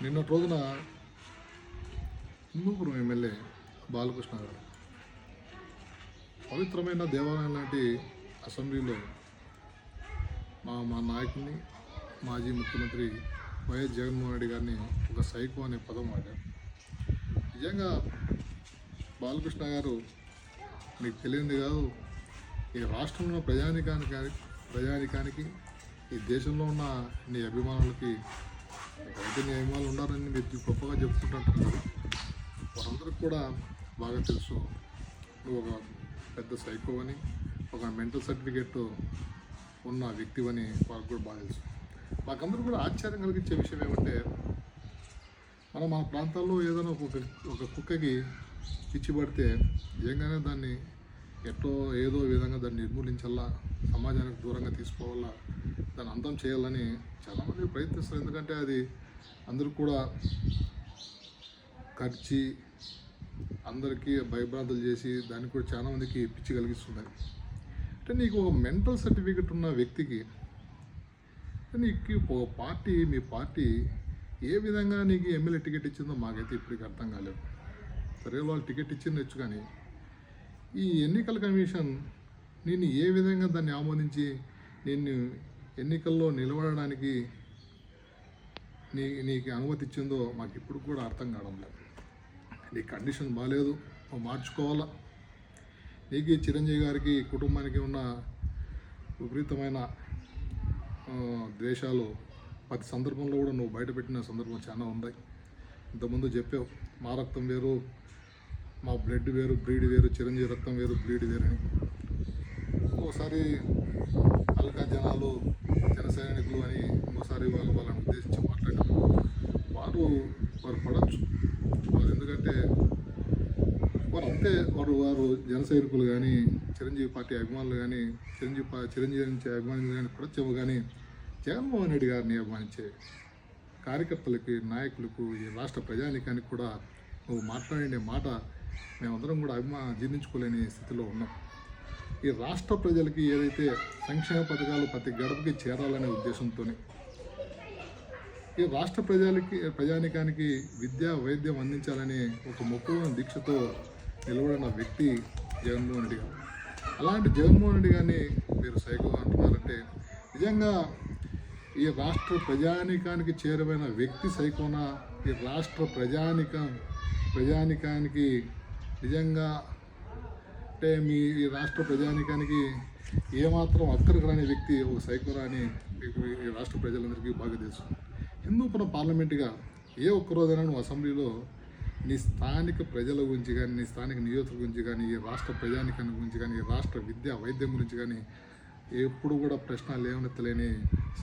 నిన్నటి రోజున హిందూపురం ఎమ్మెల్యే బాలకృష్ణ గారు పవిత్రమైన దేవాలయం లాంటి అసెంబ్లీలో మా నాయకుడిని మాజీ ముఖ్యమంత్రి వైఎస్ జగన్మోహన్ రెడ్డి గారిని ఒక సైకో అనే పదం వాడారు. నిజంగా బాలకృష్ణ గారు మీకు తెలియంది కాదు, ఈ రాష్ట్రంలో ప్రజానికానికి ఈ దేశంలో ఉన్న నీ అభిమానులకి అయితే నీ అభిమానులు ఉన్నారని మీరు గొప్పగా చెప్పుకుంటుంటారు కదా, వారందరికి కూడా బాగా తెలుసు నువ్వు ఒక పెద్ద సైకో అని, ఒక మెంటల్ సర్టిఫికేట్ ఉన్న వ్యక్తివని వాళ్ళకు కూడా బాగా తెలుసు. మాకందరూ కూడా ఆశ్చర్యం కలిగించే విషయం ఏమంటే, మన ప్రాంతాల్లో ఏదైనా ఒక కుక్కకి పిచ్చి పడితే నిజంగానే దాన్ని ఏదో విధంగా దాన్ని నిర్మూలించాలా, సమాజానికి దూరంగా తీసుకోవాలా, దాన్ని అంతం చేయాలని చాలామంది ప్రయత్నిస్తారు. ఎందుకంటే అది అందరూ కూడా ఖర్చి అందరికీ భయభ్రాంతులు చేసి దానికి కూడా చాలామందికి పిచ్చి కలిగిస్తున్నారు. అంటే నీకు ఒక మెంటల్ సర్టిఫికెట్ ఉన్న వ్యక్తికి నీకు ఒక పార్టీ, మీ పార్టీ ఏ విధంగా నీకు ఎమ్మెల్యే టికెట్ ఇచ్చిందో మాకైతే ఇప్పటికి అర్థం కాలేదు. సరే వాళ్ళు టికెట్ ఇచ్చిండొచ్చు, కానీ ఈ ఎన్నికల కమిషన్ నేను ఏ విధంగా దాన్ని ఆమోదించి నిన్ను ఎన్నికల్లో నిలబడడానికి నీకు అనుమతి ఇచ్చిందో మాకు ఇప్పుడు కూడా అర్థం కావడం లేదు. నీ కండిషన్ బాగాలేదు, నువ్వు మార్చుకోవాలా. నీకు చిరంజీవి గారికి కుటుంబానికి ఉన్న విపరీతమైన ద్వేషాలు ప్రతి సందర్భంలో కూడా నువ్వు బయటపెట్టిన సందర్భం చాలా ఉంది. ఇంతకుముందు చెప్పావు, మా రక్తం వేరు, మా బ్లడ్ వేరు, బ్రీడ్ వేరు, చిరంజీవి రక్తం వేరు, బ్రీడ్ వేరు అని. ఇంకోసారి అల్కా జనాలు జన సైనికులు అని ఇంకోసారి వాళ్ళని ఉద్దేశించి మాట్లాడారు. వారు పడవచ్చు, వారు ఎందుకంటే వారు జన సైనికులు కానీ, చిరంజీవి పార్టీ అభిమానులు కానీ, చిరంజీవి నుంచి అభిమానులు కానీ పడచ్చేమో, కానీ జగన్మోహన్ రెడ్డి గారిని అభిమానించే కార్యకర్తలకి, నాయకులకు, ఈ రాష్ట్ర ప్రజానీకానికి కూడా నువ్వు మాట్లాడే మాట మేమందరం కూడా జీర్ణించుకోలేని స్థితిలో ఉన్నాం. ఈ రాష్ట్ర ప్రజలకి ఏదైతే సంక్షేమ పథకాలు ప్రతి గడపకి చేరాలనే ఉద్దేశంతో ఈ రాష్ట్ర ప్రజానికానికి విద్యా వైద్యం అందించాలని ఒక మొక్కువైన దీక్షతో నిలబడిన వ్యక్తి జగన్మోహన్ రెడ్డి గారు. అలాంటి జగన్మోహన్ రెడ్డి గారిని మీరు సైకో అంటున్నారంటే నిజంగా ఈ రాష్ట్ర ప్రజానికానికి చేరువైన వ్యక్తి సైకోనా? ఈ రాష్ట్ర ప్రజానికానికి నిజంగా అంటే ఈ రాష్ట్ర ప్రజానికానికి ఏమాత్రం అక్కడికి రాని వ్యక్తి ఒక సైకోరా అని ఈ రాష్ట్ర ప్రజలందరికీ బాగా తెలుసు. హిందూపురం పార్లమెంటుగా ఏ ఒక్కరోజైనా నువ్వు అసెంబ్లీలో నీ స్థానిక ప్రజల గురించి కానీ, నీ స్థానిక నియోజకవర్గం గురించి కానీ, ఈ రాష్ట్ర ప్రజానికాన్ని గురించి కానీ, ఈ రాష్ట్ర విద్యా వైద్యం గురించి కానీ ఎప్పుడు కూడా ప్రశ్న లేవనెత్తలేని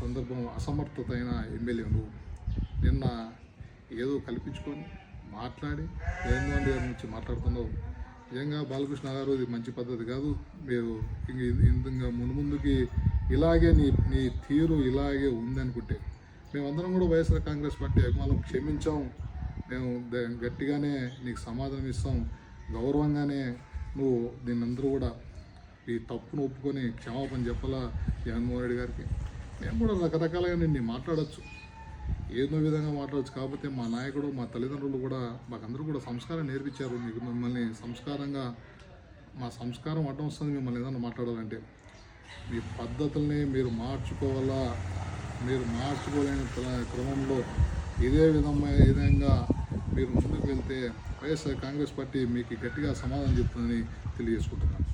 సందర్భం, అసమర్థత అయిన ఎమ్మెల్యే నువ్వు. నిన్న ఏదో కల్పించుకొని మాట్లాడి జగన్మోహన్ రెడ్డి గారి నుంచి మాట్లాడుతున్నావు. నిజంగా బాలకృష్ణ గారు, ఇది మంచి పద్ధతి కాదు. మీరు ఇంకా ముందుకి ఇలాగే నీ తీరు ఇలాగే ఉందనుకుంటే మేమందరం కూడా వైఎస్ఆర్ కాంగ్రెస్ పార్టీ అభిమానులు క్షమించాం, మేము గట్టిగానే నీకు సమాధానం ఇస్తాం, గౌరవంగానే నువ్వు దీన్నందరూ కూడా ఈ తప్పును ఒప్పుకొని క్షమాపణ చెప్పాలా జగన్మోహన్ రెడ్డి గారికి. మేము కూడా రకరకాలుగా నిన్ను మాట్లాడచ్చు, ఏదో విధంగా మాట్లాడచ్చు. కాకపోతే మా నాయకుడు, మా తల్లిదండ్రులు కూడా మాకందరూ కూడా సంస్కారం నేర్పించారు. మిమ్మల్ని సంస్కారంగా, మా సంస్కారం అడ్డం వస్తుంది మిమ్మల్ని ఏదైనా మాట్లాడాలంటే. మీ పద్ధతుల్ని మీరు మార్చుకోవాలా. మీరు మార్చుకోలేని క్రమంలో ఇదే విధంగా మీరు ముందుకు వెళ్తే వైఎస్ఆర్ కాంగ్రెస్ పార్టీ మీకు గట్టిగా సమాధానం చెప్తుందని తెలియజేసుకుంటున్నాను.